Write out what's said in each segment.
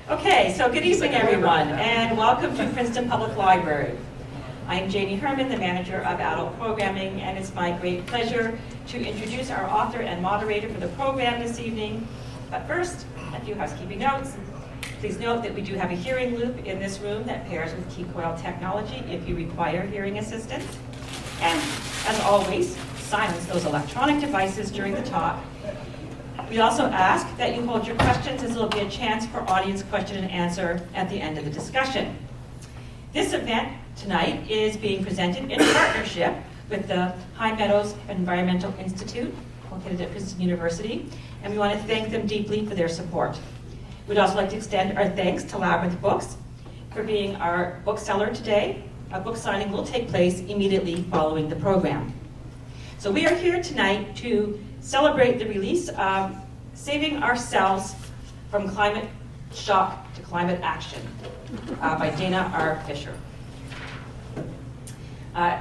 Okay, so good evening, everyone, and welcome to Princeton Public Library. I'm Janie Herman, the manager of adult programming, and it's my great pleasure to introduce our author and moderator for the program this evening. But first, a few housekeeping notes. Please note that we do have a hearing loop in this room that pairs with T-Coil technology if you require hearing assistance. And as always, silence those electronic devices during the talk. We also ask that you hold your questions, as there will be a chance for audience question and answer at the end of the discussion. This event tonight is being presented in partnership with the Meadows Environmental Institute, located at Princeton University, and we want to thank them deeply for their support. We'd also like to extend our thanks to Labyrinth Books for being our bookseller today. A book signing will take place immediately following the program. So we are here tonight to celebrate the release of Saving Ourselves from Climate Shock to Climate Action by Dana R. Fisher.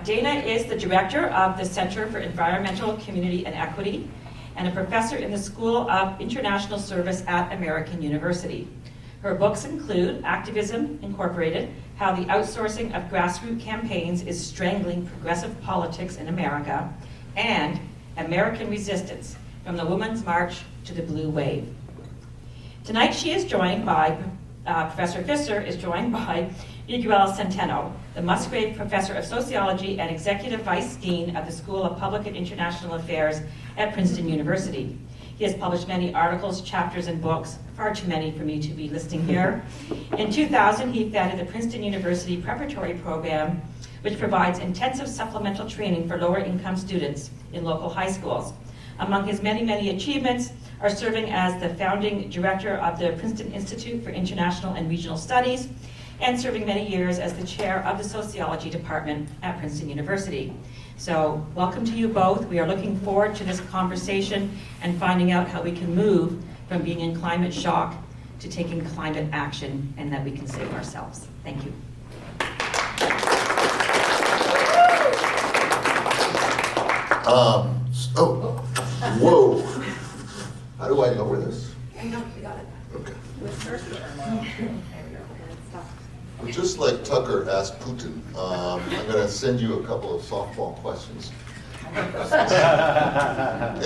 Dana is the director of the Center for Environmental Community and Equity and a professor in the School of International Service at American University. Her books include Activism Incorporated, How the Outsourcing of Grassroots Campaigns is Strangling Progressive Politics in America, and American Resistance, From the Women's March to the Blue Wave. Tonight she is joined by, Professor Fisher is joined by Miguel Centeno, the Musgrave Professor of Sociology and Executive Vice Dean of the School of Public and International Affairs at Princeton University. He has published many articles, chapters, and books, far too many for me to be listing here. In 2000, he founded the Princeton University Preparatory Program, which provides intensive supplemental training for lower-income students in local high schools. Among his many, many achievements are serving as the founding director of the Princeton Institute for International and Regional Studies, and serving many years as the chair of the sociology department at Princeton University. So welcome to you both. We are looking forward to this conversation and finding out how we can move from being in climate shock to taking climate action, and that we can save ourselves. Thank you. Whoa. How do I lower this? I know, we got it. Okay. With Just like Tucker asked Putin, I'm going to send you a couple of softball questions. And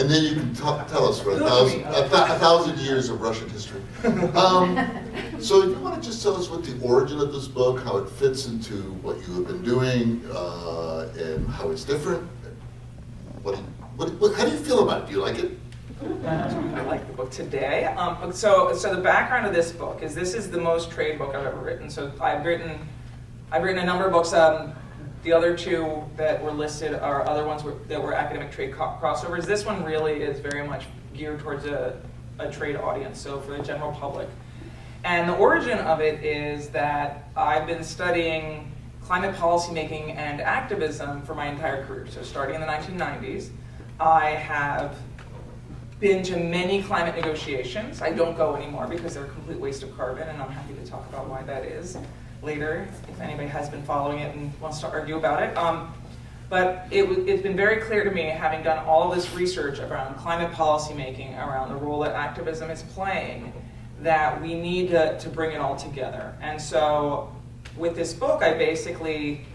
then you can tell us for a thousand years of Russian history. So if you want to just tell us what the origin of this book, how it fits into what you have been doing, and how it's different. How do you feel about it? Do you like it? I like the book today. So the background of this book is this is the most trade book I've ever written. So I've written a number of books. The other two that were listed are other ones that were academic trade crossovers. This one really is very much geared towards a trade audience, so for the general public. And the origin of it is that I've been studying climate policymaking and activism for my entire career. So starting in the 1990s, I have been to many climate negotiations. I don't go anymore because they're a complete waste of carbon, and I'm happy to talk about why that is later, if anybody has been following it and wants to argue about it. But it's been very clear to me, having done all of this research around climate policymaking, around the role that activism is playing, that we need to bring it all together. And so with this book, I basically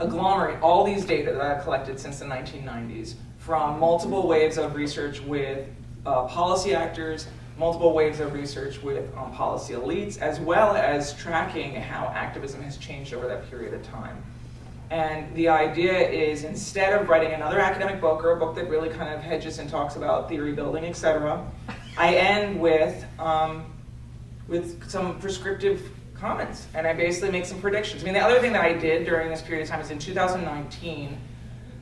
agglomerate all these data that I've collected since the 1990s from multiple waves of research with policy actors, multiple waves of research with policy elites, as well as tracking how activism has changed over that period of time. And the idea is, instead of writing another academic book or a book that really kind of hedges and talks about theory building, etc., I end with some prescriptive comments, and I basically make some predictions. I mean, the other thing that I did during this period of time is in 2019,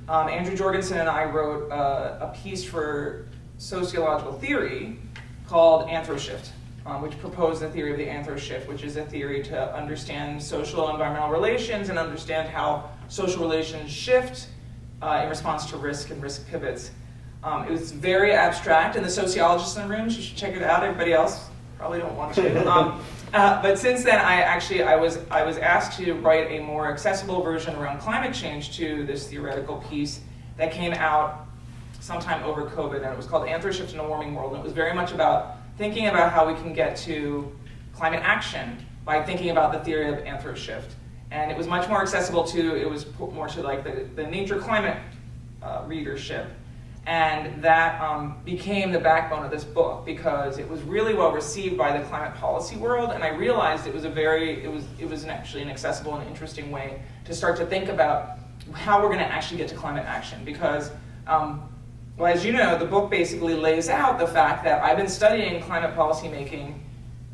Andrew Jorgensen and I wrote a piece for sociological theory called Anthro-Shift, which proposed the theory of the Anthro-Shift, which is a theory to understand social and environmental relations and understand how social relations shift in response to risk and risk pivots. It was very abstract, and the sociologists in the room, you should check it out. Everybody else probably don't want to. But since then, I was asked to write a more accessible version around climate change to this theoretical piece that came out sometime over COVID, and it was called Anthro-Shift in a Warming World. And it was very much about thinking about how we can get to climate action by thinking about the theory of anthro-shift. And it was much more accessible to, it was more to like the nature climate readership. And that became the backbone of this book because it was really well received by the climate policy world, and I realized it was actually an accessible and interesting way to start to think about how we're going to actually get to climate action. Because, well, as you know, the book basically lays out the fact that I've been studying climate policy making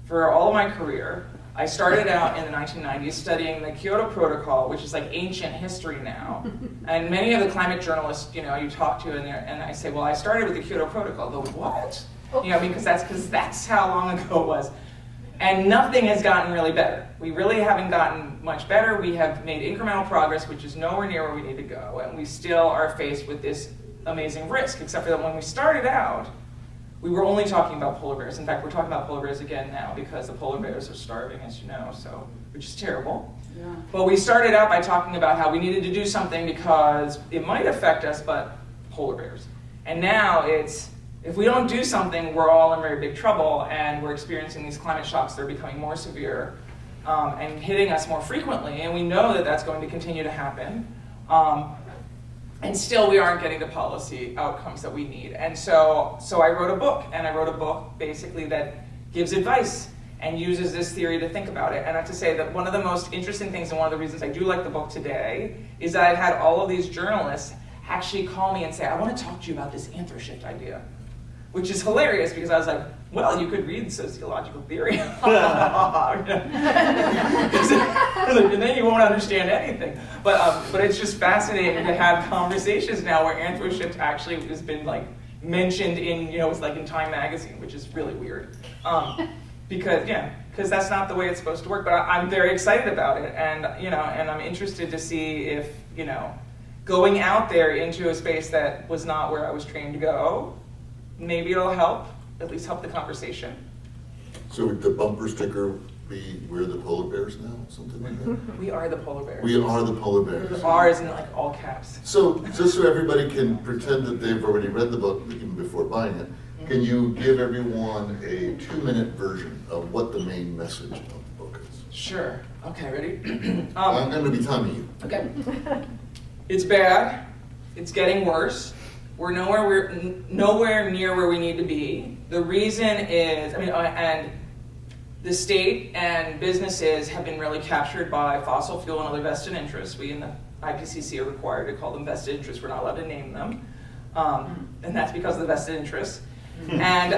for all of my career. I started out in the 1990s studying the Kyoto Protocol, which is like ancient history now. And many of the climate journalists, you talk to, and I say, well, I started with the Kyoto Protocol. The what? Because that's how long ago it was. And nothing has gotten really better. We really haven't gotten much better. We have made incremental progress, which is nowhere near where we need to go. And we still are faced with this amazing risk, except for that when we started out, we were only talking about polar bears. In fact, we're talking about polar bears again now because the polar bears are starving, as you know, which is terrible. Yeah. But we started out by talking about how we needed to do something because it might affect us, but polar bears. And now it's, if we don't do something, we're all in very big trouble, and we're experiencing these climate shocks that are becoming more severe and hitting us more frequently, and we know that that's going to continue to happen. And still we aren't getting the policy outcomes that we need. And so I wrote a book, and I wrote a book basically that gives advice and uses this theory to think about it. And I have to say that one of the most interesting things, and one of the reasons I do like the book today, is that I've had all of these journalists actually call me and say, I want to talk to you about this anthro-shift idea, which is hilarious because I was like, well, you could read sociological theory. And then you won't understand anything. But it's just fascinating to have conversations now where anthro-shift actually has been like mentioned in, it's like in Time magazine, which is really weird. Because that's not the way it's supposed to work. But I'm very excited about it, and and I'm interested to see if going out there into a space that was not where I was trained to go, maybe it'll help, at least help the conversation. So would the bumper sticker be, we're the polar bears now, something like that? We are the polar bears. We are the polar bears. The R is in like all caps. So just so everybody can pretend that they've already read the book even before buying it, can you give everyone a 2-minute version of what the main message of the book is? Sure. Okay, ready? I'm going to be timing you. Okay. It's bad. It's getting worse. We're nowhere near where we need to be. The reason is, and the state and businesses have been really captured by fossil fuel and other vested interests. We in the IPCC are required to call them vested interests. We're not allowed to name them. And that's because of the vested interests. And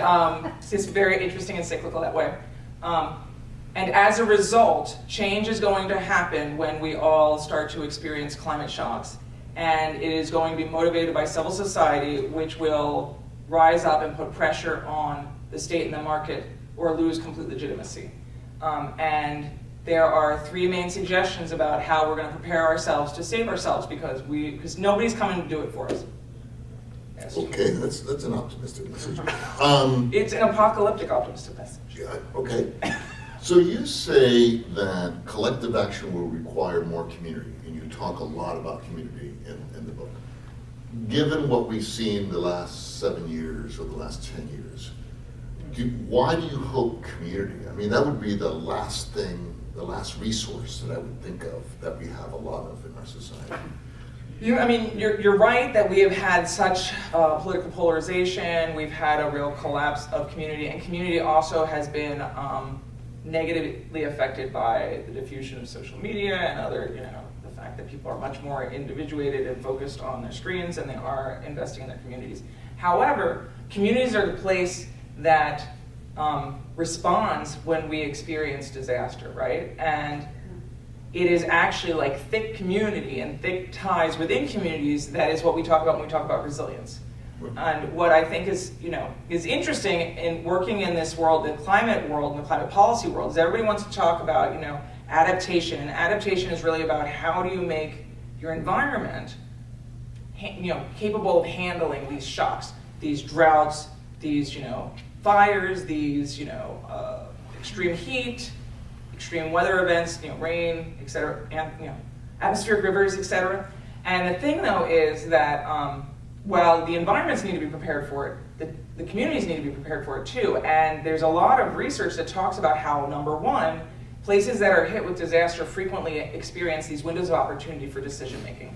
it's very interesting and cyclical that way. And as a result, change is going to happen when we all start to experience climate shocks. And it is going to be motivated by civil society, which will rise up and put pressure on the state and the market or lose complete legitimacy. And there are 3 main suggestions about how we're going to prepare ourselves to save ourselves because nobody's coming to do it for us. Yes. Okay, that's an optimistic message. It's an apocalyptic optimistic message. Yeah, okay. So you say that collective action will require more community, and you talk a lot about community in the book. Given what we've seen the last 7 years or the last 10 years, why do you hope community? That would be the last thing, the last resource that I would think of that we have a lot of in our society. You're right that we have had such political polarization. We've had a real collapse of community, and community also has been negatively affected by the diffusion of social media and other, the fact that people are much more individuated and focused on their screens than they are investing in their communities. However, communities are the place that responds when we experience disaster, right? And it is actually like thick community and thick ties within communities that is what we talk about when we talk about resilience. And what I think is interesting in working in this world, the climate world and the climate policy world, is everybody wants to talk about, adaptation. And adaptation is really about how do you make your environment, capable of handling these shocks, these droughts, these, fires, these, extreme heat, extreme weather events, rain, et cetera, and, atmospheric rivers, et cetera. And the thing, though, is that while the environments need to be prepared for it, the communities need to be prepared for it too. And there's a lot of research that talks about how, number one, places that are hit with disaster frequently experience these windows of opportunity for decision making.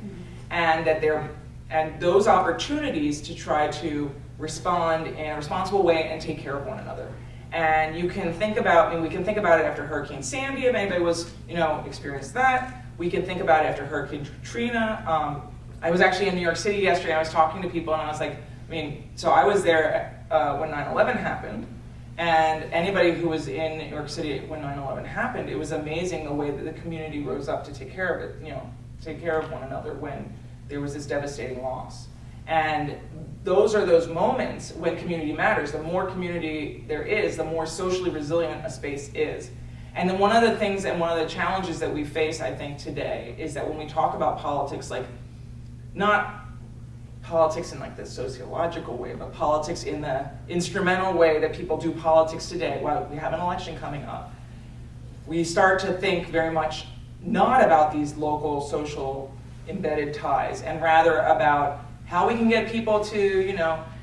And that those opportunities to try to respond in a responsible way and take care of one another. And you can think about, we can think about it after Hurricane Sandy, if anybody was, experienced that. We can think about it after Hurricane Katrina. I was actually in New York City yesterday. I was talking to people and I was like, so I was there when 9/11 happened. And anybody who was in New York City when 9/11 happened, it was amazing the way that the community rose up to take care of it, take care of one another when there was this devastating loss. And those are those moments when community matters. The more community there is, the more socially resilient a space is. And then one of the things and one of the challenges that we face, I think, today is that when we talk about politics, like not politics in like the sociological way, but politics in the instrumental way that people do politics today, while we have an election coming up, we start to think very much not about these local social embedded ties, and rather about how we can get people to,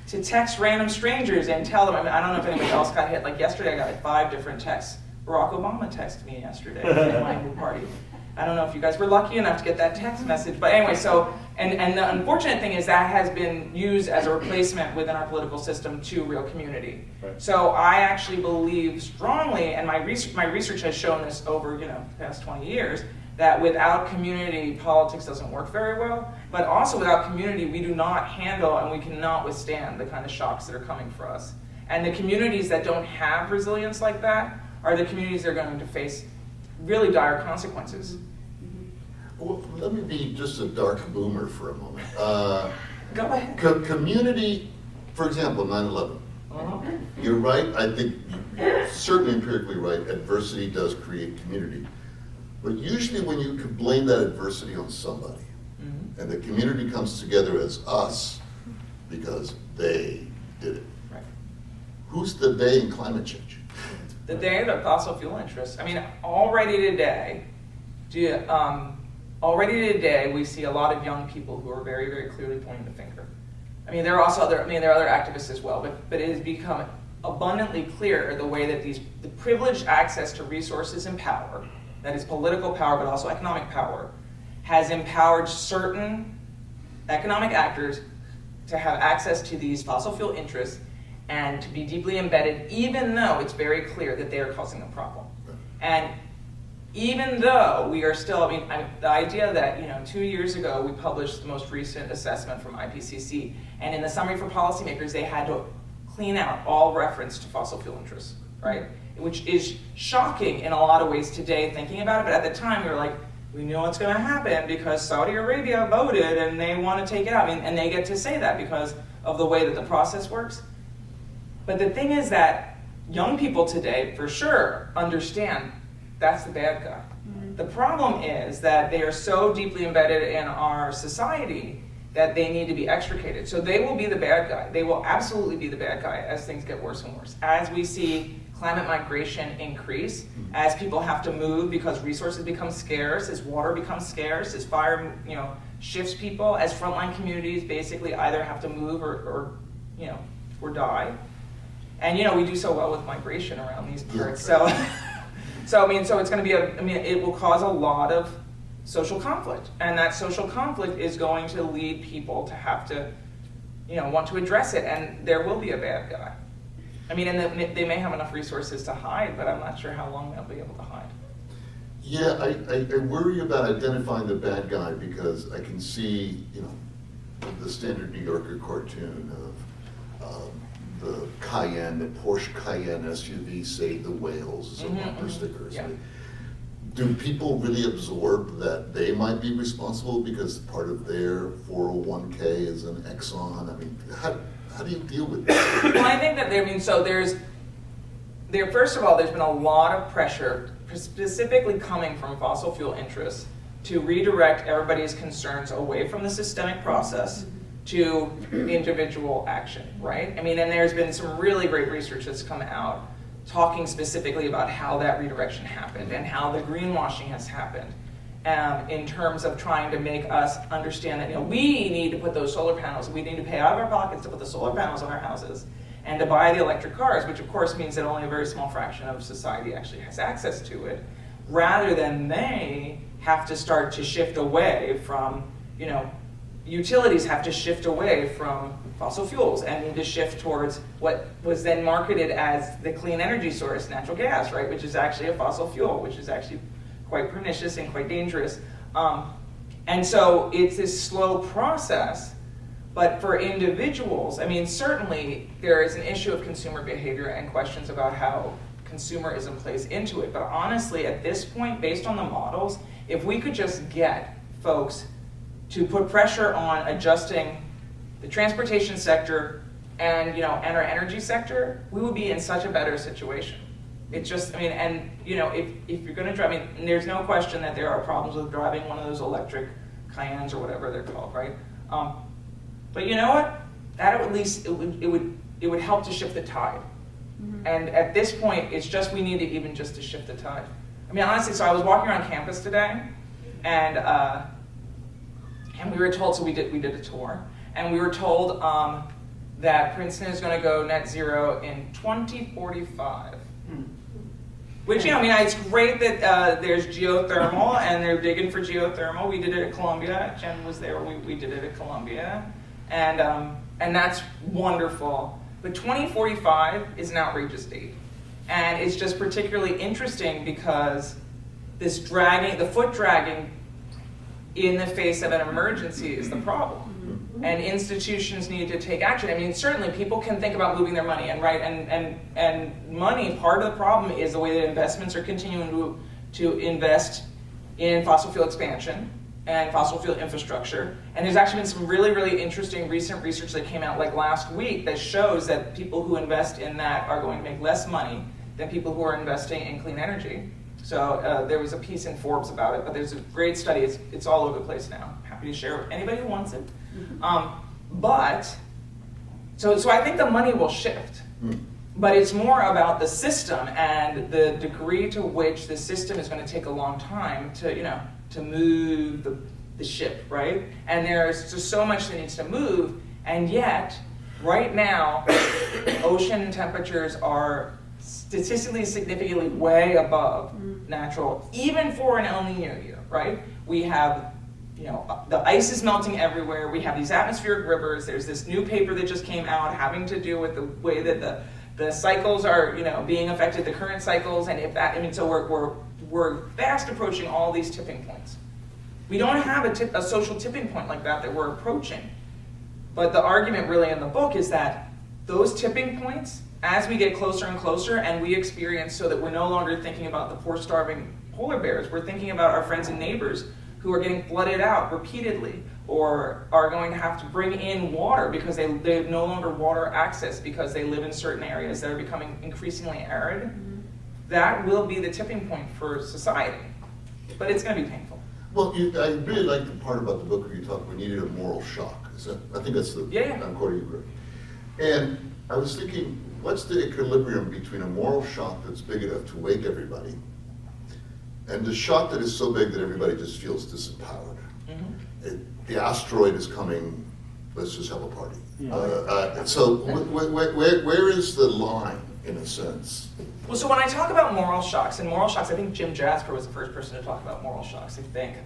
to text random strangers and tell them. I don't know if anybody else got hit. Like yesterday, I got like 5 different texts. Barack Obama texted me yesterday at my party. I don't know if you guys were lucky enough to get that text message, but anyway, so, and the unfortunate thing is that has been used as a replacement within our political system to real community. Right. So I actually believe strongly, and my research has shown this over, the past 20 years, that without community, politics doesn't work very well, but also without community, we do not handle and we cannot withstand the kind of shocks that are coming for us. And the communities that don't have resilience like that are the communities that are going to face really dire consequences. Well, let me be just a dark boomer for a moment. Go ahead. Community, for example, 9/11. Uh-huh. You're right, I think you're certainly empirically right, adversity does create community. But usually when you can blame that adversity on somebody, and the community comes together as us because they did it. Right. Who's the they in climate change? The they, the fossil fuel interests. Already today, we see a lot of young people who are very, very clearly pointing the finger. There are also other activists as well, but it has become abundantly clear the way that the privileged access to resources and power, that is political power but also economic power, has empowered certain economic actors to have access to these fossil fuel interests and to be deeply embedded, even though it's very clear that they are causing a problem. And even though we are still, the idea that, 2 years ago we published the most recent assessment from IPCC, and in the summary for policymakers, they had to clean out all reference to fossil fuel interests, right? Which is shocking in a lot of ways today, thinking about it, but at the time we were like, we know what's going to happen because Saudi Arabia voted and they want to take it out. And they get to say that because of the way that the process works. But the thing is that young people today, for sure, understand that's the bad guy. Mm-hmm. The problem is that they are so deeply embedded in our society that they need to be extricated. So they will be the bad guy. They will absolutely be the bad guy as things get worse and worse. As we see climate migration increase, as people have to move because resources become scarce, as water becomes scarce, as fire shifts people, as frontline communities basically either have to move or die. And we do so well with migration around these parts. So it's going to be it will cause a lot of social conflict, and that social conflict is going to lead people to have to, want to address it, and there will be a bad guy. And they may have enough resources to hide, but I'm not sure how long they'll be able to hide. Yeah, I worry about identifying the bad guy because I can see, the standard New Yorker cartoon of the Porsche Cayenne SUV saved the whales as a bumper sticker. Yeah. Do people really absorb that they might be responsible because part of their 401k is an Exxon? How do you deal with that? Well, I think that first of all, there's been a lot of pressure, specifically coming from fossil fuel interests, to redirect everybody's concerns away from the systemic process to individual action, right? And there's been some really great research that's come out talking specifically about how that redirection happened and how the greenwashing has happened. in terms of trying to make us understand that, you know, we need to put those solar panels, we need to pay out of our pockets to put the solar panels on our houses and to buy the electric cars, which of course means that only a very small fraction of society actually has access to it, rather than they have to start to shift away from, you know, utilities have to shift away from fossil fuels and need to shift towards what was then marketed as the clean energy source, natural gas, right, which is actually a fossil fuel, which is actually quite pernicious and quite dangerous. And so it's this slow process, but for individuals, I mean, certainly there is an issue of consumer behavior and questions about how consumerism plays into it. But honestly, at this point, based on the models, if we could just get folks to put pressure on adjusting the transportation sector and, you know, and our energy sector, we would be in such a better situation. It just, I mean, and, you know, if you're going to drive, I mean, there's no question that there are problems with driving one of those electric Cayennes or whatever they're called, right? But you know what? That at least it would help to shift the tide. Mm-hmm. And at this point, it's just we need to even just to shift the tide. I mean, honestly, so I was walking around campus today, and we were told, so we did a tour, and we were told that Princeton is going to go net zero in 2045. Which, you know, I mean, it's great that there's geothermal and they're digging for geothermal. We did it at Columbia. Jen was there. We did it at Columbia, and that's wonderful. But 2045 is an outrageous date, and it's just particularly interesting because this dragging, the foot dragging, in the face of an emergency is the problem. And institutions need to take action. I mean, certainly people can think about moving their money, and money, part of the problem is the way that investments are continuing to invest in fossil fuel expansion and fossil fuel infrastructure. And there's actually been some really, really interesting recent research that came out like last week that shows that people who invest in that are going to make less money than people who are investing in clean energy. So there was a piece in Forbes about it, but there's a great study. It's all over the place now. Happy to share with anybody who wants it. So I think the money will shift, but it's more about the system and the degree to which the system is going to take a long time to, you know, to move the ship, right? And there's just so much that needs to move, and yet, right now, ocean temperatures are statistically significantly way above natural, even for an El Nino year, right? We have, you know, the ice is melting everywhere. We have these atmospheric rivers. There's this new paper that just came out having to do with the way that the cycles are, you know, being affected, the current cycles, and if that, I mean, so we're fast approaching all these tipping points. We don't have a social tipping point like that we're approaching. But the argument really in the book is that those tipping points, as we get closer and closer, and we experience so that we're no longer thinking about the poor starving polar bears, we're thinking about our friends and neighbors who are getting flooded out repeatedly, or are going to have to bring in water because they have no longer water access because they live in certain areas that are becoming increasingly arid. Mm-hmm. That will be the tipping point for society, but it's going to be painful. Well, I really like the part about the book where you talk we needed a moral shock. I think that's the, yeah. I'm quoting you. And I was thinking, what's the equilibrium between a moral shock that's big enough to wake everybody and the shock that is so big that everybody just feels disempowered? Mm-hmm. The asteroid is coming, let's just have a party. Yeah. So where is the line, in a sense? Well, so when I talk about moral shocks, I think Jim Jasper was the first person to talk about moral shocks, I think.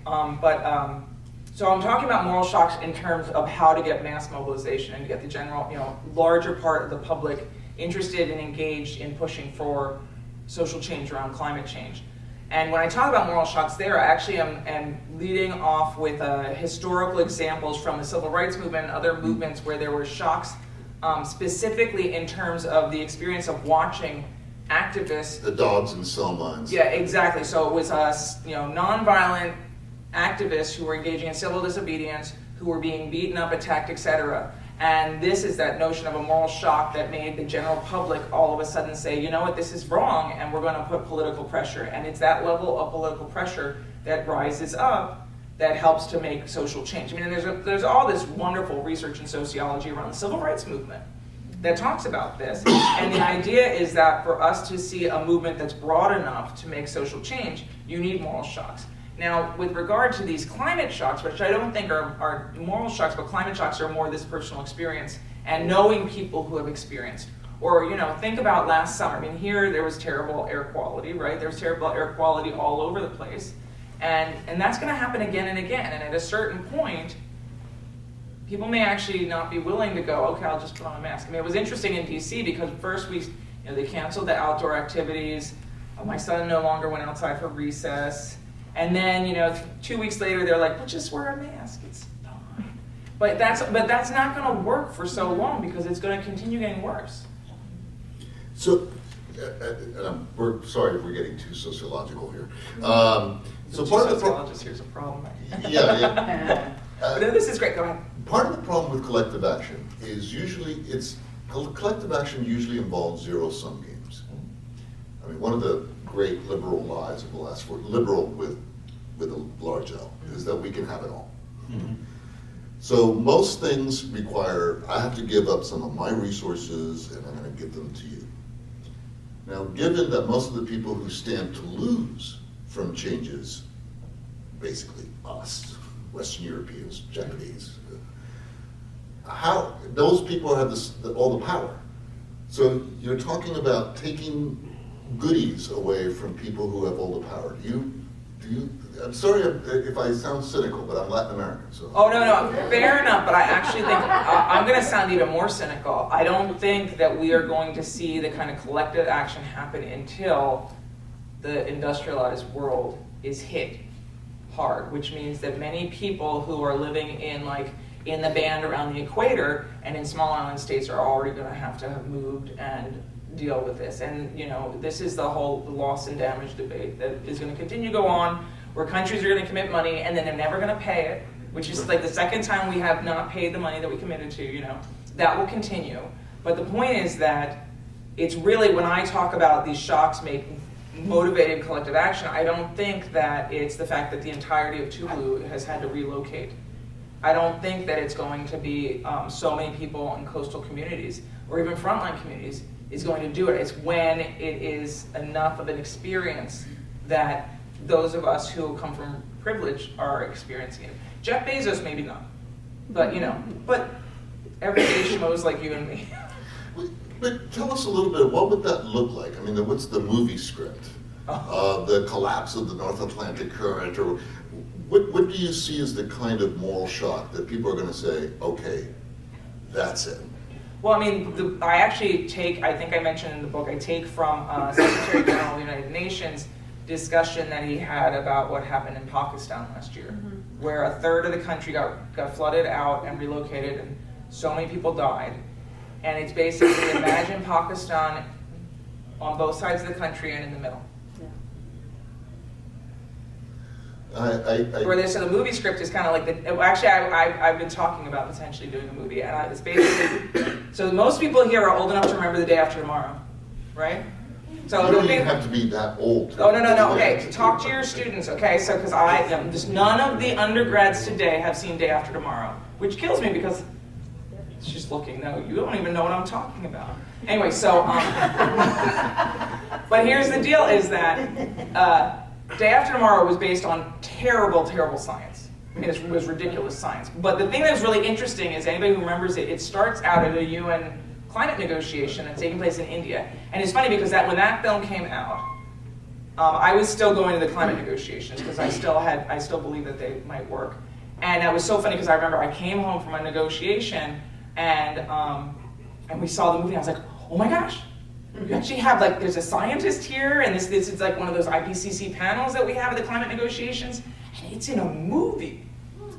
So I'm talking about moral shocks in terms of how to get mass mobilization and to get the general, you know, larger part of the public interested and engaged in pushing for social change around climate change. And when I talk about moral shocks there, I actually am leading off with historical examples from the civil rights movement and other movements where there were shocks specifically in terms of the experience of watching activists. The dogs and cell mines. Yeah, exactly. So it was nonviolent activists who were engaging in civil disobedience, who were being beaten up, attacked, etc. And this is that notion of a moral shock that made the general public all of a sudden say, you know what, this is wrong, and we're going to put political pressure. And it's that level of political pressure that rises up that helps to make social change. I mean, there's all this wonderful research in sociology around the civil rights movement that talks about this. And the idea is that for us to see a movement that's broad enough to make social change, you need moral shocks. Now, with regard to these climate shocks, which I don't think are moral shocks, but climate shocks are more this personal experience and knowing people who have experienced. Or, think about last summer. I mean, here there was terrible air quality, right? There was terrible air quality all over the place. And that's going to happen again and again. And at a certain point, people may actually not be willing to go, okay, I'll just put on a mask. I mean, it was interesting in DC because first they canceled the outdoor activities. My son no longer went outside for recess. And then, 2 weeks later, they're like, well, just wear a mask. It's fine. But that's not going to work for so long because it's going to continue getting worse. So, we're sorry if we're getting too sociological here. So part of the sociologist here's a problem. Yeah. But this is great. Go ahead. Part of the problem with collective action is collective action usually involves zero-sum games. I mean, one of the great liberal lies of the last 40, liberal with a large L, is that we can have it all. Mm-hmm. So most things require, I have to give up some of my resources and I'm going to give them to you. Now, given that most of the people who stand to lose from changes, basically us, Western Europeans, Japanese, how those people have all the power. So you're talking about taking goodies away from people who have all the power. Do you? I'm sorry if I sound cynical, but I'm Latin American, so. Oh, no, fair enough, but I actually think, I'm going to sound even more cynical. I don't think that we are going to see the kind of collective action happen until the industrialized world is hit hard, which means that many people who are living in the band around the equator and in small island states are already going to have moved and deal with this. And this is the whole loss and damage debate that is going to continue to go on, where countries are going to commit money and then they're never going to pay it, which is like the second time we have not paid the money that we committed to, that will continue. But the point is that it's really, when I talk about these shocks motivated collective action, I don't think that it's the fact that the entirety of Tuvalu has had to relocate. I don't think that it's going to be so many people in coastal communities or even frontline communities is going to do it. It's when it is enough of an experience that those of us who come from privilege are experiencing it. Jeff Bezos, maybe not, but but everyday schmoes like you and me. But tell us a little bit, what would that look like? I mean, what's the movie script? The collapse of the North Atlantic current, or what do you see as the kind of moral shock that people are going to say, okay, that's it? Well, I mean, I actually take, I think I mentioned in the book, I take from Secretary General of the United Nations discussion that he had about what happened in Pakistan last year, where a third of the country got flooded out and relocated, and so many people died. And it's basically, imagine Pakistan on both sides of the country and in the middle. Where so the movie script is kind of like actually I've been talking about potentially doing a movie, and it's basically, so most people here are old enough to remember The Day After Tomorrow, right? So you don't even have to be that old. Oh, no, okay, talk to your students, okay? So, because just none of the undergrads today have seen Day After Tomorrow, which kills me because she's looking, no, you don't even know what I'm talking about. Anyway, so, but here's the deal is that Day After Tomorrow was based on terrible, terrible science. I mean, it was ridiculous science. But the thing that's really interesting is, anybody who remembers it, it starts out at a UN climate negotiation that's taking place in India. And it's funny because when that film came out, I was still going to the climate negotiations because I still believe that they might work. And it was so funny because I remember I came home from a negotiation and we saw the movie and I was like, oh my gosh, you actually have there's a scientist here, and this is like one of those IPCC panels that we have at the climate negotiations, and it's in a movie.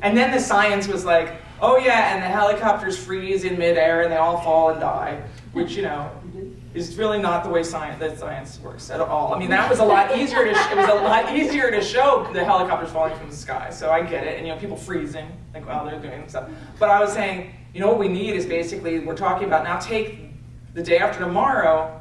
And then the science was like, oh yeah, and the helicopters freeze in midair and they all fall and die, which is really not the way science works at all. I mean, that was a lot easier to it was a lot easier to show the helicopters falling from the sky. So I get it, and people freezing while they're doing stuff. But I was saying, what we need is basically, we're talking about now take The Day After Tomorrow,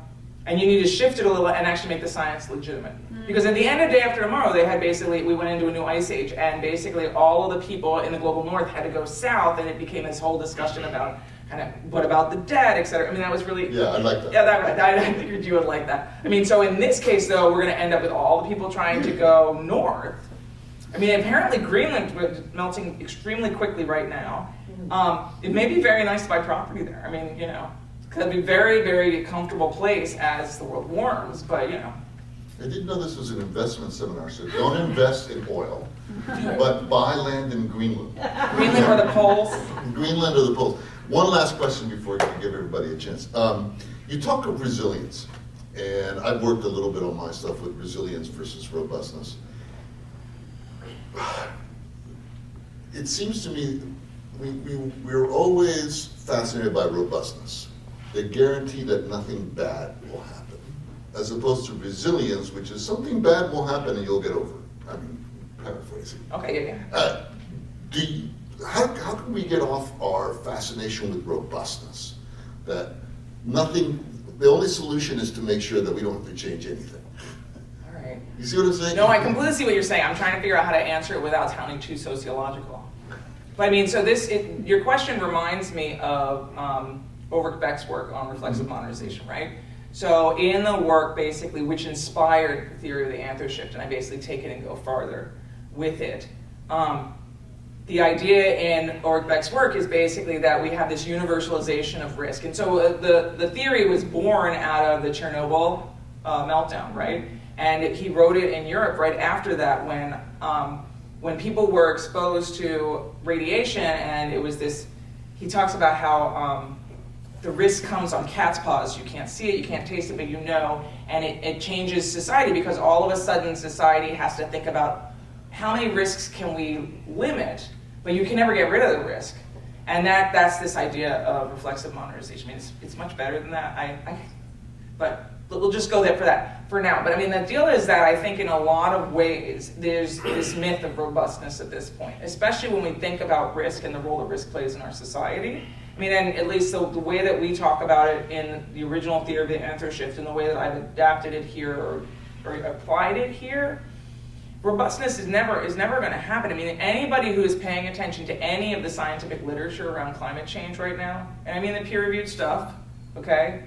and you need to shift it a little and actually make the science legitimate. Because at the end of Day After Tomorrow, we went into a new ice age, and basically all of the people in the global north had to go south, and it became this whole discussion about what about the dead, et cetera. I mean, that was really... Yeah, I like that. Yeah, I figured you would like that. I mean, so in this case, though, we're going to end up with all the people trying to go north, I mean, apparently Greenland is melting extremely quickly right now. It may be very nice to buy property there. I mean, you know, it could be a very, very comfortable place as the world warms, but you know. I didn't know this was an investment seminar, so don't invest in oil, but buy land in Greenland. Greenland or the poles? Greenland or the poles. One last question before I give everybody a chance. You talk of resilience, and I've worked a little bit on my stuff with resilience versus robustness. It seems to me we're always fascinated by robustness. They guarantee that nothing bad will happen, as opposed to resilience, which is something bad will happen and you'll get over it. I mean, paraphrasing. Okay, yeah. How can we get off our fascination with robustness? That nothing, the only solution is to make sure that we don't have to change anything. All right. You see what I'm saying? No, I completely see what you're saying. I'm trying to figure out how to answer it without sounding too sociological. But I mean, so your question reminds me of Ulrich Beck's work on reflexive modernization, right? So in the work, basically, which inspired the theory of the anthro-shift, and I basically take it and go farther with it. The idea in Ulrich Beck's work is basically that we have this universalization of risk. And so the theory was born out of the Chernobyl meltdown, right? And he wrote it in Europe right after that when people were exposed to radiation, and it was this, he talks about how the risk comes on cat's paws. You can't see it, you can't taste it, but you know, and it changes society because all of a sudden society has to think about how many risks can we limit, but you can never get rid of the risk. And that's this idea of reflexive modernization. I mean, it's much better than that. But we'll just go there for now. But I mean, the deal is that I think in a lot of ways, there's this myth of robustness at this point, especially when we think about risk and the role that risk plays in our society. I mean, and at least the way that we talk about it in the original theory of the anthro-shift and the way that I've adapted it here or applied it here, robustness is never going to happen. I mean, anybody who is paying attention to any of the scientific literature around climate change right now, and I mean the peer-reviewed stuff, okay,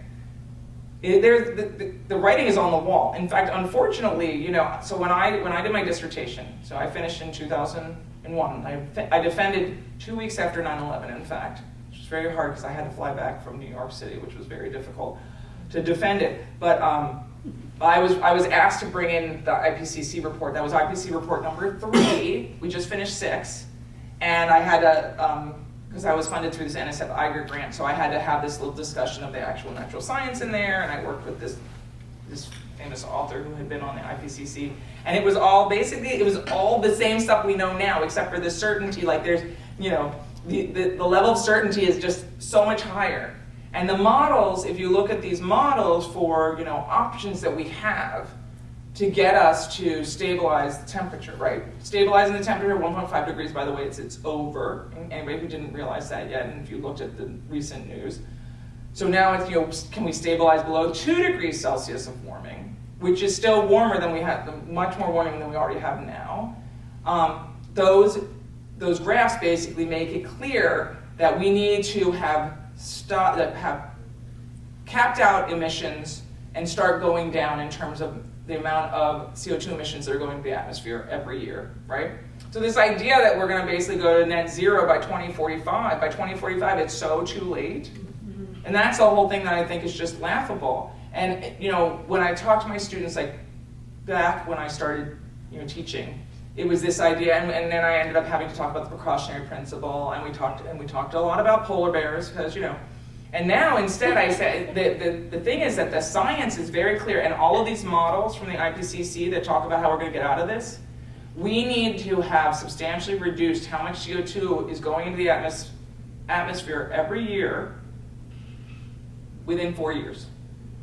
the writing is on the wall. In fact, unfortunately, you know, so when I did my dissertation, so I finished in 2001. I defended 2 weeks after 9/11, in fact, which was very hard because I had to fly back from New York City, which was very difficult to defend it. But I was asked to bring in the IPCC report. That was IPCC report number 3. We just finished 6, and I had to, because I was funded through this NSF Iger grant, so I had to have this little discussion of the actual natural science in there, and I worked with this famous author who had been on the IPCC, and it was all the same stuff we know now, except for the certainty. Like there's, you know, the level of certainty is just so much higher. And the models, if you look at these models for, you know, options that we have to get us to stabilize the temperature, right? Stabilizing the temperature, 1.5 degrees, by the way, it's over. Anybody who didn't realize that yet, and if you looked at the recent news. So now it's, you know, can we stabilize below 2 degrees Celsius of warming, which is still warmer than we have, much more warming than we already have now. Those graphs basically make it clear that we need to have capped out emissions and start going down in terms of the amount of CO2 emissions that are going to the atmosphere every year, right? So this idea that we're going to basically go to net zero by 2045, it's so too late. And that's the whole thing that I think is just laughable. And, you know, when I talk to my students, like back when I started, you know, teaching, it was this idea, and then I ended up having to talk about the precautionary principle, and we talked a lot about polar bears, because, you know, and now instead I said, the thing is that the science is very clear, and all of these models from the IPCC that talk about how we're going to get out of this, we need to have substantially reduced how much CO2 is going into the atmosphere every year within 4 years.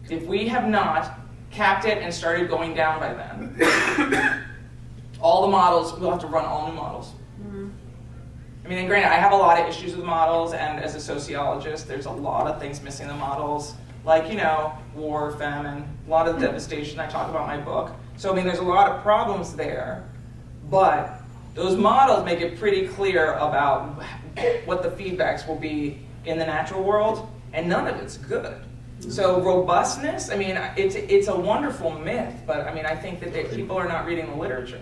If we have not capped it and started going down by then, all the models, we'll have to run all new models. Mm-hmm. I mean, and granted, I have a lot of issues with models, and as a sociologist, there's a lot of things missing in the models, like, you know, war, famine, a lot of the devastation I talk about in my book. So, I mean, there's a lot of problems there, but those models make it pretty clear about what the feedbacks will be in the natural world, and none of it's good. So robustness, I mean, it's a wonderful myth, but I mean, I think that people are not reading the literature.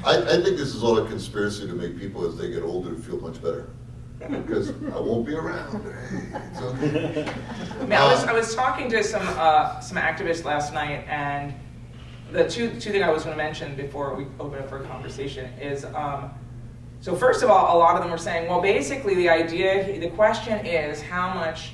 I think this is all a conspiracy to make people, as they get older, feel much better. Because I won't be around. Hey, it's okay. I was talking to some activists last night, and the two things I was going to mention before we open up for a conversation is, so first of all, a lot of them were saying, well, basically the question is how much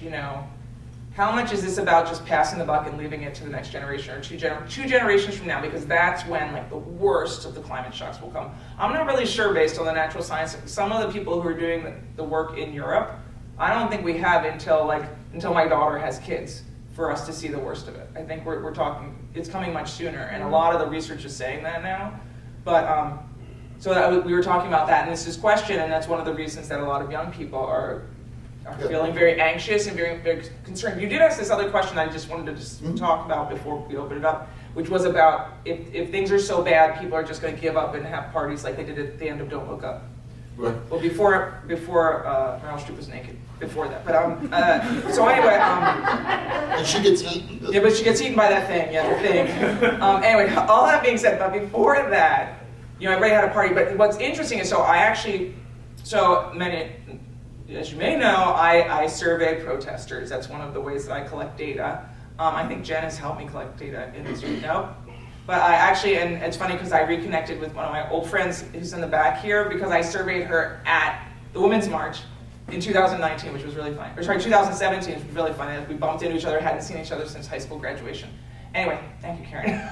is this about just passing the buck and leaving it to the next generation, or two generations from now, because that's when like the worst of the climate shocks will come. I'm not really sure, based on the natural science. Some of the people who are doing the work in Europe, I don't think we have until my daughter has kids for us to see the worst of it. I think we're talking, it's coming much sooner, and a lot of the research is saying that now. But we were talking about that, and it's this question, and that's one of the reasons that a lot of young people are feeling very anxious and very, very concerned. You did ask this other question I just wanted to talk about before we open it up, which was about if things are so bad, people are just going to give up and have parties like they did at the end of Don't Look Up. Right. Well, before Meryl Streep was naked. Before that, but so anyway. And she gets eaten. Yeah, but she gets eaten by that thing. Yeah, the thing. Anyway, all that being said, but before that, everybody had a party. But what's interesting is, as you may know, I survey protesters. That's one of the ways that I collect data. I think Jen has helped me collect data in this room. No? But and it's funny because I reconnected with one of my old friends who's in the back here, because I surveyed her at the Women's March in 2019, which was really fun. Or sorry, 2017, which was really fun. We bumped into each other, hadn't seen each other since high school graduation. Anyway, thank you, Karen.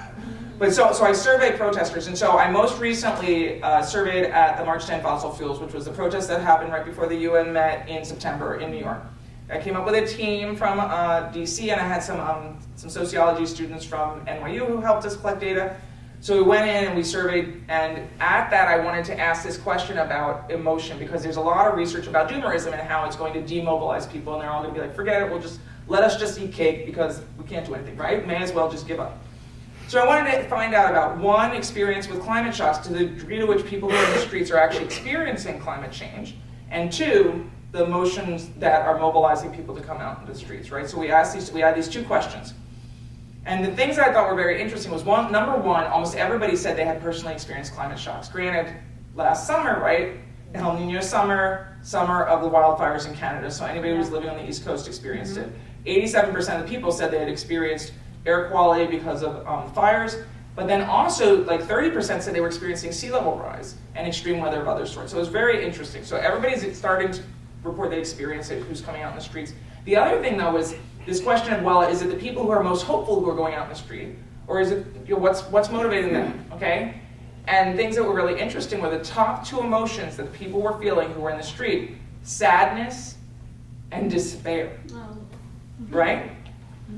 But so I surveyed protesters, and so I most recently surveyed at the March to End Fossil Fuels, which was the protest that happened right before the UN met in September in New York. I came up with a team from DC, and I had some sociology students from NYU who helped us collect data. So we went in and we surveyed, and at that I wanted to ask this question about emotion, because there's a lot of research about doomerism and how it's going to demobilize people, and they're all going to be like, forget it, let us just eat cake because we can't do anything, right? May as well just give up. So I wanted to find out about, one, experience with climate shocks, to the degree to which people who are in the streets are actually experiencing climate change, and two, the emotions that are mobilizing people to come out into the streets, right? So we had these two questions. And the things that I thought were very interesting was, number one, almost everybody said they had personally experienced climate shocks. Granted, last summer, right? El Nino summer of the wildfires in Canada, so anybody who was living on the East Coast experienced it. 87% of the people said they had experienced air quality because of fires, but then also like 30% said they were experiencing sea level rise and extreme weather of other sorts. So it was very interesting. So everybody's starting to report they experience it, who's coming out in the streets. The other thing though is this question of, well, is it the people who are most hopeful who are going out in the street, or is it what's motivating them, okay? And things that were really interesting were the top two emotions that the people were feeling who were in the street: sadness and despair, right?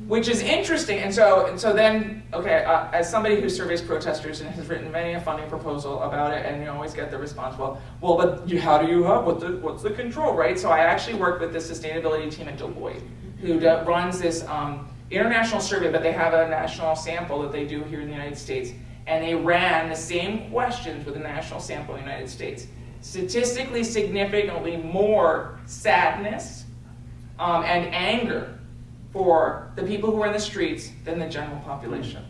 Which is interesting. And so then, okay, as somebody who surveys protesters and has written many a funding proposal about it, and you always get the response, well, but how do you have, what's the control, right? So I actually worked with the sustainability team at Deloitte, who runs this international survey, but they have a national sample that they do here in the United States, and they ran the same questions with a national sample in the United States. Statistically significantly more sadness and anger for the people who are in the streets than the general population.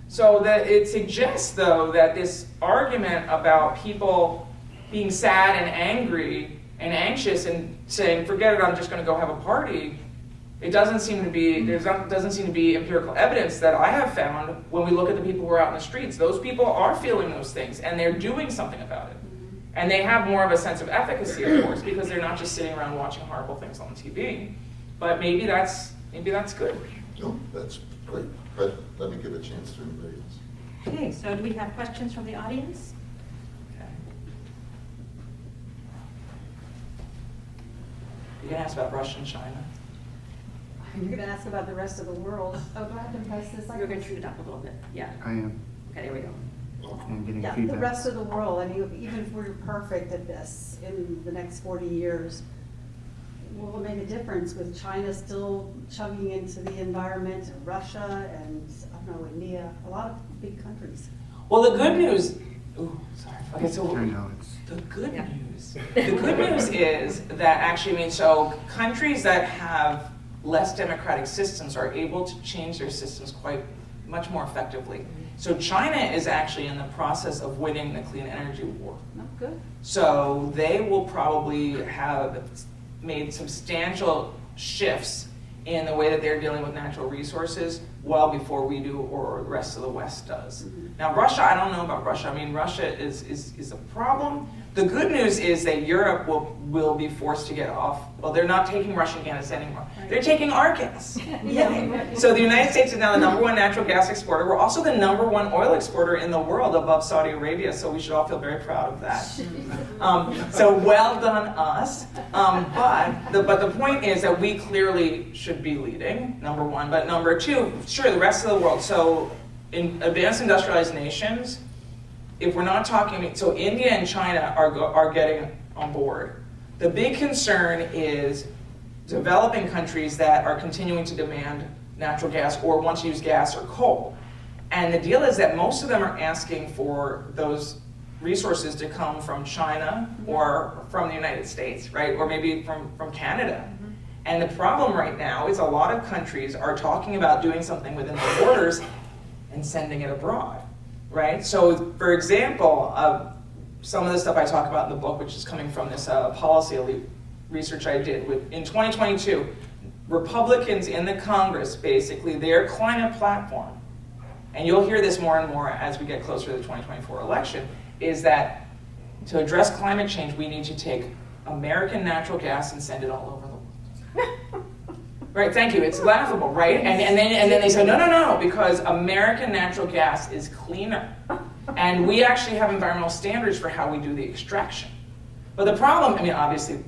So that it suggests, though, that this argument about people being sad and angry and anxious and saying, forget it, I'm just going to go have a party, it doesn't seem to be, doesn't seem to be empirical evidence that I have found when we look at the people who are out in the streets. Those people are feeling those things, and they're doing something about it. And they have more of a sense of efficacy, of course, because they're not just sitting around watching horrible things on TV. But maybe that's good. No, that's great. But let me give a chance to anybody else. Okay, so do we have questions from the audience? Okay. You can ask about Russia and China. You're going to ask about the rest of the world. Oh, do I have to press this? You're going to shoot it up a little bit. Yeah. I am. Okay, there we go. I'm getting Yeah, feedback. the rest of the world. I mean, even if we're perfect at this in the next 40 years, will it make a difference with China still chugging into the environment, Russia and, I don't know, India, a lot of big countries? Well, the good news, okay, so I know it's. the good news is that actually, so countries that have less democratic systems are able to change their systems quite much more effectively. So China is actually in the process of winning the clean energy war. Oh, good. So they will probably have made substantial shifts in the way that they're dealing with natural resources well before we do or the rest of the West does. Now Russia, I don't know about Russia. I mean, Russia is a problem. The good news is that Europe will be forced to get off. Well, they're not taking Russian gas anymore. They're taking our gas. Yeah. So the United States is now the #1 natural gas exporter. We're also the #1 oil exporter in the world above Saudi Arabia, so we should all feel very proud of that. So well done us. But the point is that we clearly should be leading, #1. But #2, sure, the rest of the world. So in advanced industrialized nations, if we're not talking, so India and China are getting on board. The big concern is developing countries that are continuing to demand natural gas or want to use gas or coal. And the deal is that most of them are asking for those resources to come from China or from the United States, right? Or maybe from Canada. And the problem right now is a lot of countries are talking about doing something within their borders and sending it abroad. Right? So, for example, some of the stuff I talk about in the book, which is coming from this policy elite research I did, in 2022, Republicans in the Congress, basically, their climate platform, and you'll hear this more and more as we get closer to the 2024 election, is that to address climate change, we need to take American natural gas and send it all over the world. Right, thank you. It's laughable, right? And then they say, no, because American natural gas is cleaner. And we actually have environmental standards for how we do the extraction. But the problem, I mean, obviously,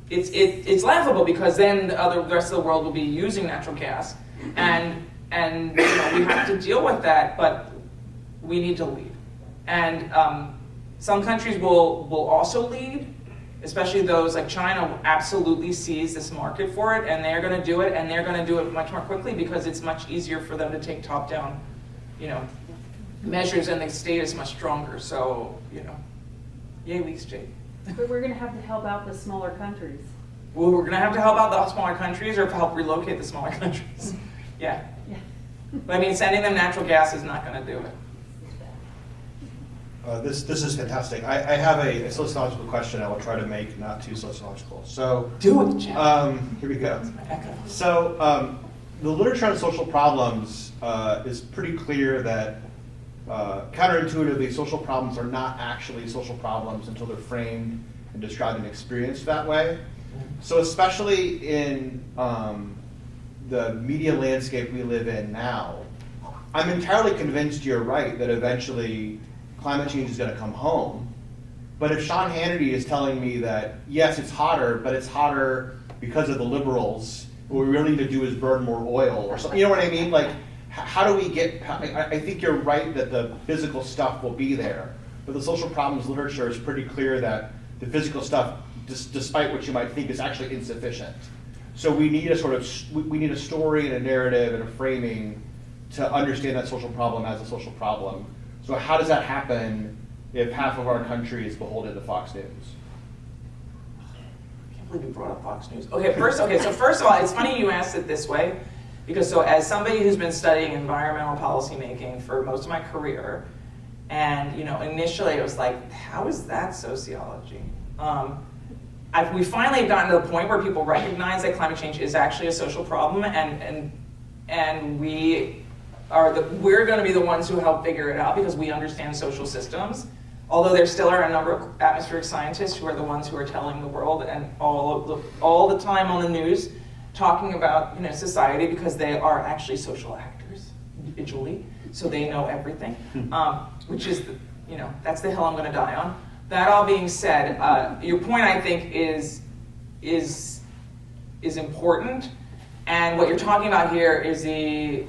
it's laughable because then the rest of the world will be using natural gas. And we have to deal with that, but we need to lead. And some countries will also lead, especially those like China absolutely sees this market for it, and they're going to do it, and they're going to do it much more quickly because it's much easier for them to take top-down, measures, and the state is much stronger. So, yay, leaks, Jake. But we're going to have to help out the smaller countries. Well, we're going to have to help out the smaller countries or help relocate the smaller countries. Yeah. But I mean, sending them natural gas is not going to do it. This is fantastic. I have a sociological question I will try to make not too sociological. So Do it, Jeff. here we go. Echo. So the literature on social problems is pretty clear that counterintuitively social problems are not actually social problems until they're framed and described and experienced that way. So especially in the media landscape we live in now, I'm entirely convinced you're right that eventually climate change is going to come home. But if Sean Hannity is telling me that, yes, it's hotter, but it's hotter because of the liberals, what we really need to do is burn more oil or something, you know what I mean? Like, how do we get, I think you're right that the physical stuff will be there, but the social problems literature is pretty clear that the physical stuff, despite what you might think, is actually insufficient. So we need we need a story and a narrative and a framing to understand that social problem as a social problem. So how does that happen if half of our country is beholden to Fox News? I can't believe you brought up Fox News. So first of all, it's funny you asked it this way, because so as somebody who's been studying environmental policy making for most of my career, and initially it was like, how is that sociology? We finally have gotten to the point where people recognize that climate change is actually a social problem, and we're going to be the ones who help figure it out because we understand social systems. Although there still are a number of atmospheric scientists who are the ones who are telling the world and all the time on the news talking about society, because they are actually social actors individually, so they know everything, which is that's the hill I'm going to die on. That all being said, your point I think is important, and what you're talking about here is the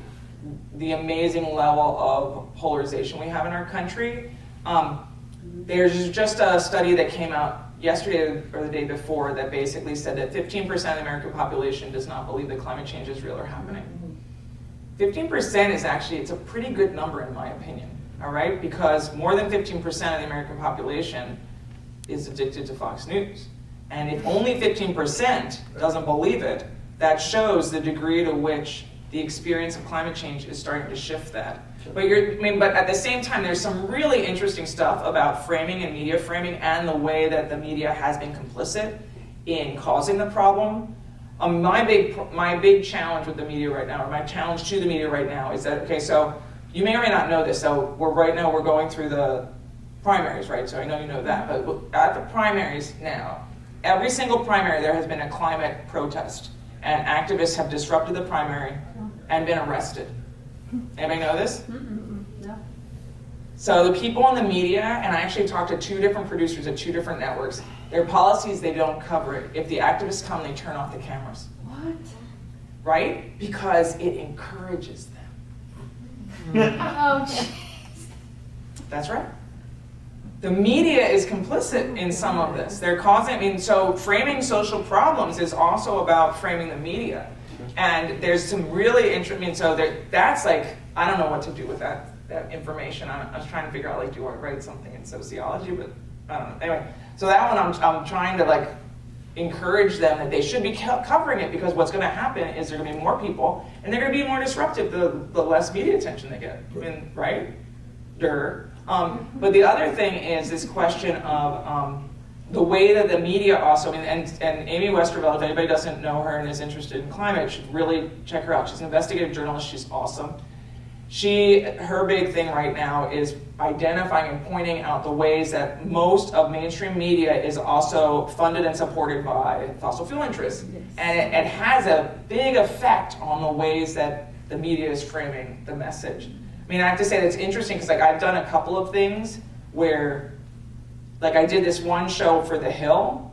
amazing level of polarization we have in our country. There's just a study that came out yesterday or the day before that basically said that 15% of the American population does not believe that climate change is real or happening. 15% is actually, it's a pretty good number in my opinion, all right? Because more than 15% of the American population is addicted to Fox News. And if only 15% doesn't believe it, that shows the degree to which the experience of climate change is starting to shift that. But but at the same time, there's some really interesting stuff about framing and media framing and the way that the media has been complicit in causing the problem. My big challenge with the media right now, or my challenge to the media right now, is that, okay, so you may or may not know this, so right now we're going through the primaries, right? So I know you know that, but at the primaries now, every single primary there has been a climate protest, and activists have disrupted the primary and been arrested. Anybody know this? No. So the people in the media, and I actually talked to 2 different producers at 2 different networks, their policies, they don't cover it. If the activists come, they turn off the cameras. What? Right? Because it encourages them. Oh, jeez. That's right. The media is complicit in some of this. They're causing, so framing social problems is also about framing the media. And there's some really interesting, that's like, I don't know what to do with that information. I was trying to figure out, do I write something in sociology, but I don't know. Anyway, so that one I'm trying to encourage them that they should be covering it, because what's going to happen is there are going to be more people, and they're going to be more disruptive the less media attention they get. Right? But the other thing is this question of the way that the media also, and Amy Westerveld, if anybody doesn't know her and is interested in climate, should really check her out. She's an investigative journalist. She's awesome. Her big thing right now is identifying and pointing out the ways that most of mainstream media is also funded and supported by fossil fuel interests. Yes. And it has a big effect on the ways that the media is framing the message. I have to say that's interesting because I've done a couple of things where I did this one show for The Hill,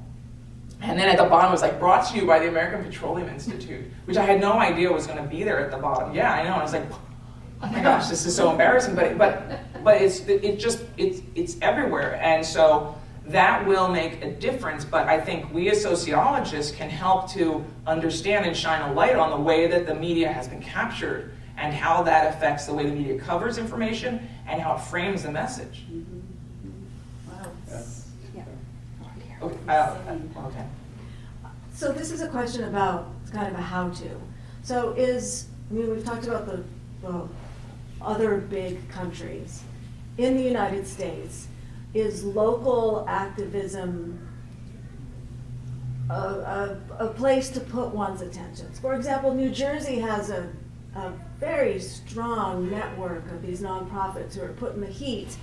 and then at the bottom it was brought to you by the American Petroleum Institute, which I had no idea was going to be there at the bottom. Yeah, I know. And I was like, oh my gosh, this is so embarrassing. But it's everywhere, and so that will make a difference. But I think we as sociologists can help to understand and shine a light on the way that the media has been captured and how that affects the way the media covers information and how it frames the message. Wow. Yeah. Okay. So this is a question about kind of a how-to. So we've talked about the other big countries. In the United States, is local activism a place to put one's attentions? For example, New Jersey has a very strong network of these nonprofits who are putting the heat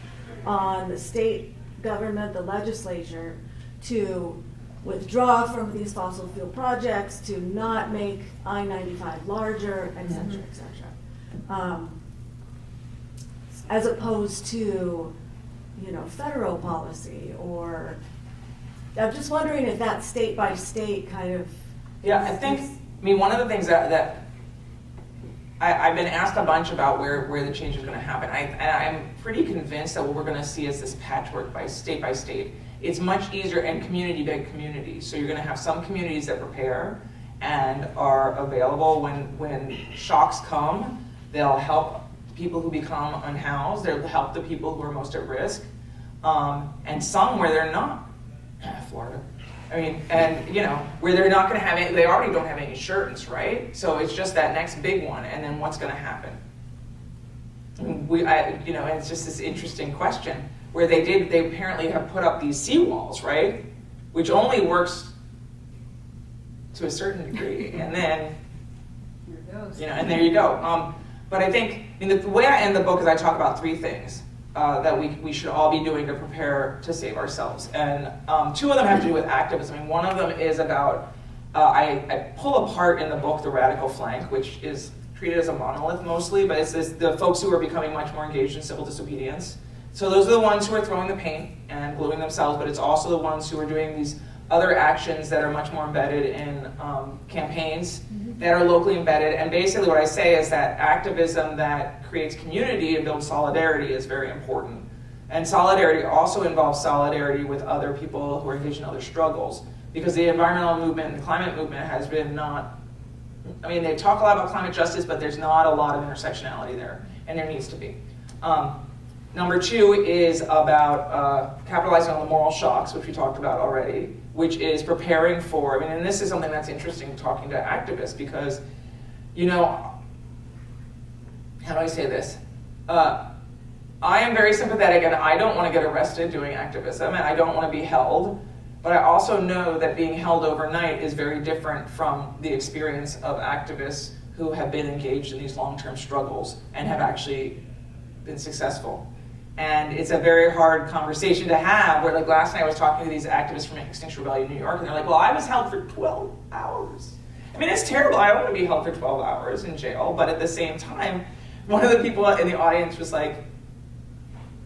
on the state government, the legislature, to withdraw from these fossil fuel projects, to not make I-95 larger, et cetera, et cetera. As opposed to, federal policy, or I'm just wondering if that state by state kind of. Yeah, I think, one of the things that I've been asked a bunch about where the change is going to happen. I'm pretty convinced that what we're going to see is this patchwork by state. It's much easier, and community by community. So you're going to have some communities that prepare and are available when shocks come. They'll help people who become unhoused. They'll help the people who are most at risk. And some where they're not. Florida. Where they're not going to have they already don't have any insurance, right? So it's just that next big one, and then what's going to happen? It's just this interesting question where they apparently have put up these seawalls, right? Which only works to a certain degree, and then, and there you go. But I think, the way I end the book is I talk about 3 things that we should all be doing to prepare to save ourselves. And 2 of them have to do with activism. One of them is about, I pull apart in the book the radical flank, which is treated as a monolith mostly, but it's the folks who are becoming much more engaged in civil disobedience. So those are the ones who are throwing the paint and gluing themselves, but it's also the ones who are doing these other actions that are much more embedded in campaigns that are locally embedded. And basically what I say is that activism that creates community and builds solidarity is very important. And solidarity also involves solidarity with other people who are engaged in other struggles. Because the environmental movement and the climate movement has been they talk a lot about climate justice, but there's not a lot of intersectionality there, and there needs to be. Number 2 is about capitalizing on the moral shocks, which we talked about already, which is preparing for, and this is something that's interesting talking to activists, because, how do I say this? I am very sympathetic, and I don't want to get arrested doing activism, and I don't want to be held. But I also know that being held overnight is very different from the experience of activists who have been engaged in these long-term struggles and have actually been successful. And it's a very hard conversation to have, where like last night I was talking to these activists from Extinction Rebellion in New York, and they're like, well, I was held for 12 hours. I mean, it's terrible. I don't want to be held for 12 hours in jail, but at the same time, one of the people in the audience was like,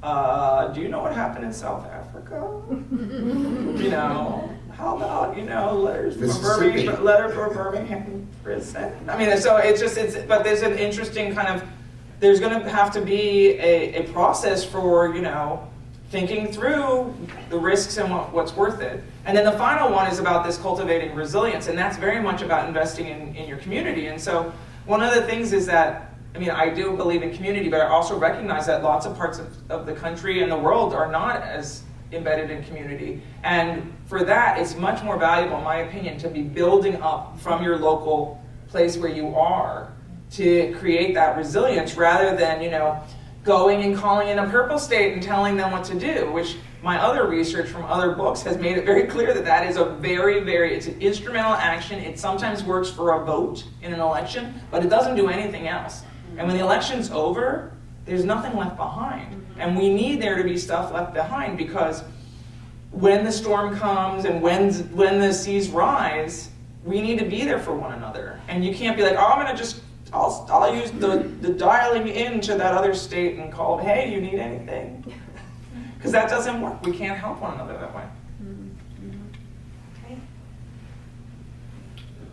do you know what happened in South Africa? You know, how about, you know, letter for Birmingham prison? I mean, so but there's an interesting kind of, there's going to have to be a process for, you know, thinking through the risks and what's worth it. And then the final one is about this cultivating resilience, and that's very much about investing in your community. And so one of the things is that, I mean, I do believe in community, but I also recognize that lots of parts of the country and the world are not as embedded in community. And for that, it's much more valuable, in my opinion, to be building up from your local place where you are to create that resilience, rather than, you know, going and calling in a purple state and telling them what to do, which my other research from other books has made it very clear that that is a it's an instrumental action. It sometimes works for a vote in an election, but it doesn't do anything else. And when the election's over, there's nothing left behind. And we need there to be stuff left behind, because when the storm comes and when the seas rise, we need to be there for one another. And you can't be like, oh, I'll use the dialing into that other state and call it, hey, you need anything? Because that doesn't work. We can't help one another that way.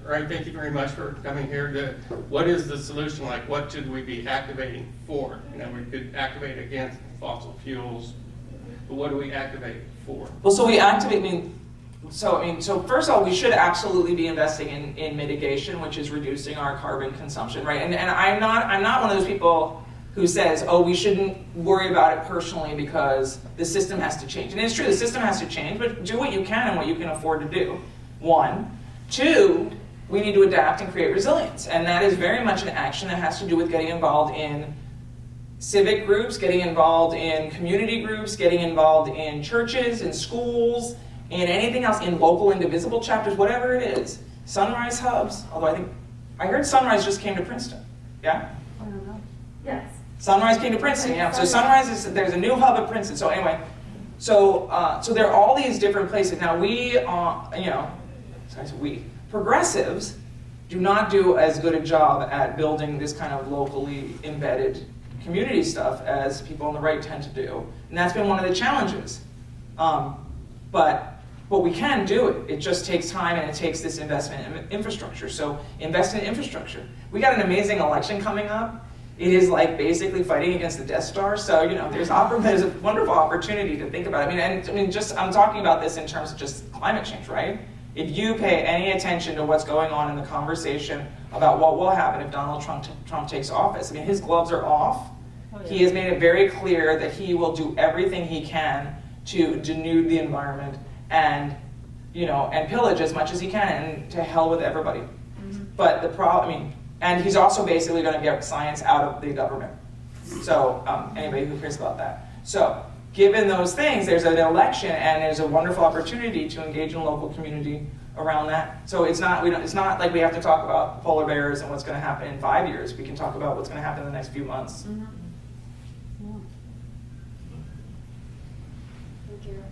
All right, thank you very much for coming here. What is the solution? Like, what should we be activating for? You know, we could activate against fossil fuels, but what do we activate for? Well, so we activate, so first of all, we should absolutely be investing in mitigation, which is reducing our carbon consumption, right? And I'm not one of those people who says, oh, we shouldn't worry about it personally because the system has to change. And it's true, the system has to change, but do what you can and what you can afford to do. One. Two, we need to adapt and create resilience. And that is very much an action that has to do with getting involved in civic groups, getting involved in community groups, getting involved in churches, in schools, in anything else, in local indivisible chapters, whatever it is. Sunrise hubs, although I heard Sunrise just came to Princeton. Yeah? I don't know. Yes. Sunrise came to Princeton, yeah. So Sunrise there's a new hub at Princeton. So anyway, so there are all these different places. Now progressives do not do as good a job at building this kind of locally embedded community stuff as people on the right tend to do. And that's been one of the challenges. But we can do it. It just takes time, and it takes this investment in infrastructure. So invest in infrastructure. We got an amazing election coming up. It is like basically fighting against the Death Star. So, you know, there's a wonderful opportunity to think about it. I'm talking about this in terms of just climate change, right? If you pay any attention to what's going on in the conversation about what will happen if Donald Trump takes office, I mean, his gloves are off. Oh, yeah. He has made it very clear that he will do everything he can to denude the environment and, you know, and pillage as much as he can, and to hell with everybody. Mm-hmm. But the problem, and he's also basically going to get science out of the government. So anybody who cares about that. So given those things, there's an election, and there's a wonderful opportunity to engage in local community around that. So it's not like we have to talk about polar bears and what's going to happen in 5 years. We can talk about what's going to happen in the next few months. Mm-hmm. Thank you.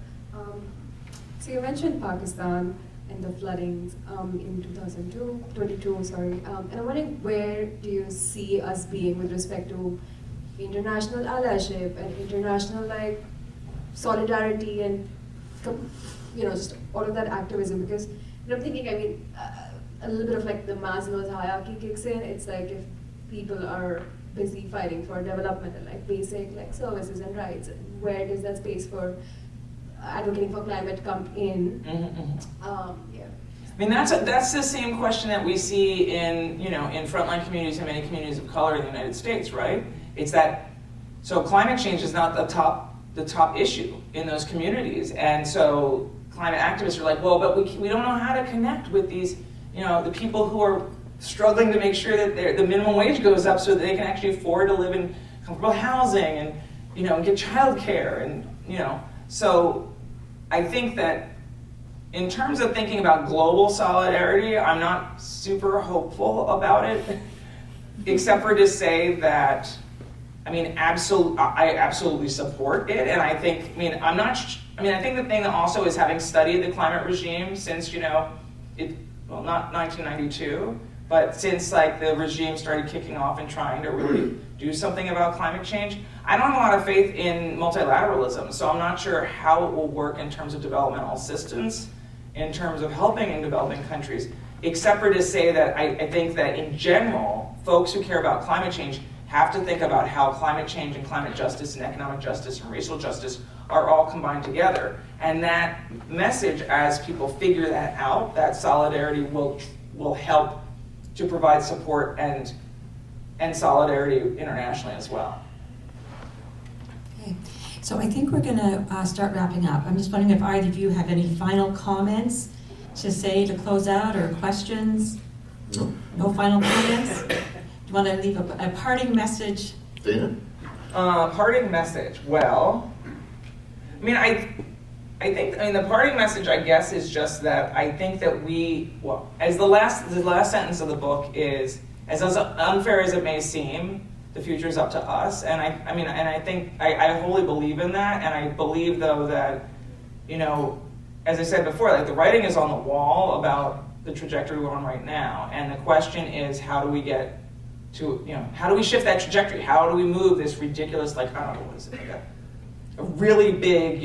So you mentioned Pakistan and the floodings in 2022, and I'm wondering, where do you see us being with respect to international allyship and international solidarity and just all of that activism? Because I'm thinking, a little bit of like the Maslow's hierarchy kicks in. It's like if people are busy fighting for development and like basic services and rights, where does that space for advocating for climate come in? Yeah. I mean, that's the same question that we see in frontline communities and many communities of color in the United States, right? It's that, so climate change is not the top issue in those communities, and so climate activists are like, well, but we don't know how to connect with these, the people who are struggling to make sure that the minimum wage goes up so that they can actually afford to live in comfortable housing and, and get childcare and, So I think that in terms of thinking about global solidarity, I'm not super hopeful about it, except for to say that, I absolutely support it, and I think, I think the thing that also is, having studied the climate regime since, not 1992, but since like the regime started kicking off and trying to really do something about climate change, I don't have a lot of faith in multilateralism, so I'm not sure how it will work in terms of developmental assistance, in terms of helping in developing countries, except for to say that I think that in general, folks who care about climate change have to think about how climate change and climate justice and economic justice and racial justice are all combined together. And that message, as people figure that out, that solidarity will help to provide support and solidarity internationally as well. Okay, so I think we're going to start wrapping up. I'm just wondering if either of you have any final comments to say to close out, or questions? No final comments? Do you want to leave a parting message? Dana? Parting message. Well, I think the parting message, I guess, is just that I think that as the last sentence of the book is, as unfair as it may seem, the future is up to us. And I think I wholly believe in that. And I believe, though, that, as I said before, like, the writing is on the wall about the trajectory we're on right now. And the question is, how do we get to, how do we shift that trajectory? How do we move this ridiculous, like, I don't know, what is it, like a really big,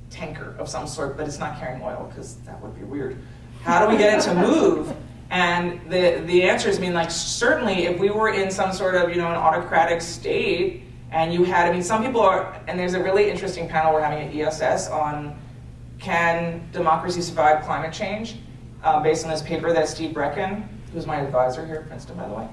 tanker of some sort, but it's not carrying oil, because that would be weird. How do we get it to move? And the answer is, certainly if we were in some sort of, an autocratic state, and you had, some people are, and there's a really interesting panel we're having at ESS on, can democracy survive climate change, based on this paper that Steve Brecken, who's my advisor here at Princeton, by the way,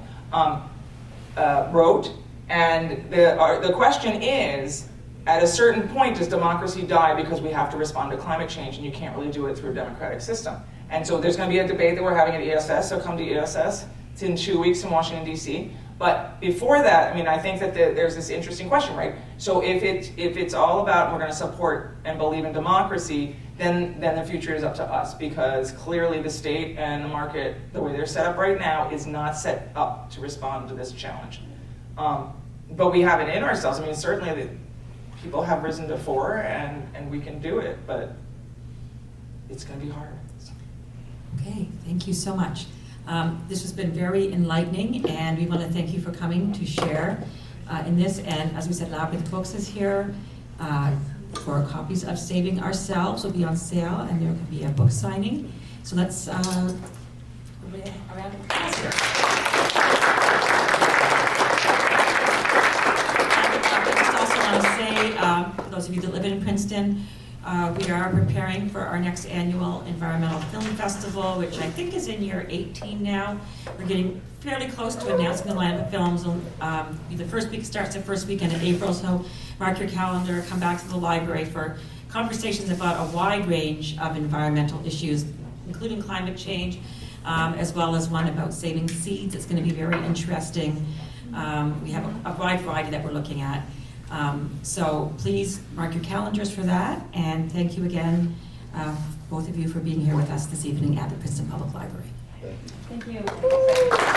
wrote. And the question is, at a certain point, does democracy die because we have to respond to climate change, and you can't really do it through a democratic system? And so there's going to be a debate that we're having at ESS, so come to ESS. It's in 2 weeks in Washington, D.C. But before that, I think that there's this interesting question, right? So if it's all about we're going to support and believe in democracy, then the future is up to us, because clearly the state and the market, the way they're set up right now, is not set up to respond to this challenge. But we have it in ourselves. Certainly people have risen to fore, and we can do it, but it's going to be hard. Okay, thank you so much. This has been very enlightening, and we want to thank you for coming to share in this. And as we said, Labyrinth Books is here for copies of Saving Ourselves will be on sale, and there will be a book signing. So let's a round of applause here. I just also want to say, for those of you that live in Princeton, we are preparing for our next annual Environmental Film Festival, which I think is in year 18 now. We're getting fairly close to announcing the lineup of films. The first week starts the first weekend in April, so mark your calendar, come back to the library for conversations about a wide range of environmental issues, including climate change, as well as one about saving seeds. It's going to be very interesting. We have a wide variety that we're looking at. So please mark your calendars for that, and thank you again, both of you, for being here with us this evening at the Princeton Public Library. Thank you. Thank you.